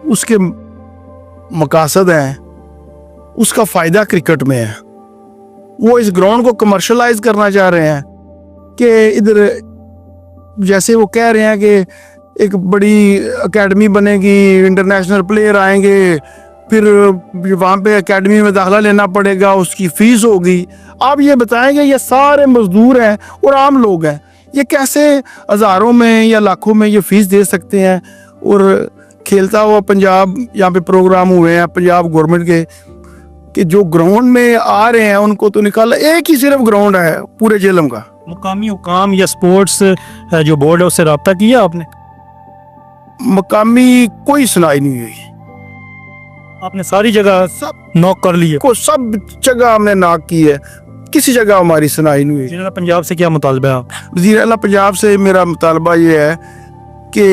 اس کے مقاصد ہیں اس کا فائدہ کرکٹ میں ہے. وہ اس گراؤنڈ کو کمرشلائز کرنا چاہ رہے ہیں کہ ادھر جیسے وہ کہہ رہے ہیں کہ ایک بڑی اکیڈمی بنے گی, انٹرنیشنل پلیئر آئیں گے, پھر وہاں پہ اکیڈمی میں داخلہ لینا پڑے گا, اس کی فیس ہوگی. آپ یہ بتائیں گے یہ سارے مزدور ہیں اور عام لوگ ہیں, یہ کیسے ہزاروں میں یا لاکھوں میں یہ فیس دے سکتے ہیں؟ اور کھیلتا ہوا پنجاب, یہاں پہ پروگرام ہوئے ہیں پنجاب گورنمنٹ کے کہ جو گراؤنڈ میں آ رہے ہیں ان کو تو نکالا, ایک ہی صرف گراؤنڈ ہے پورے جہلم کا. مقامی حکام یا سپورٹس جو بورڈ ہے اس سے رابطہ کیا آپ نے؟ مقامی کوئی سنائی نہیں ہوئی. آپ نے ساری جگہ سب نوک کر لی ہے؟ کو سب جگہ ہم نے ناک کی ہے, کسی جگہ ہماری سنائی نہیں ہوئی. وزیر اعلیٰ پنجاب سے کیا مطالبہ ہے آپ؟ وزیر اعلیٰ پنجاب سے میرا مطالبہ یہ ہے کہ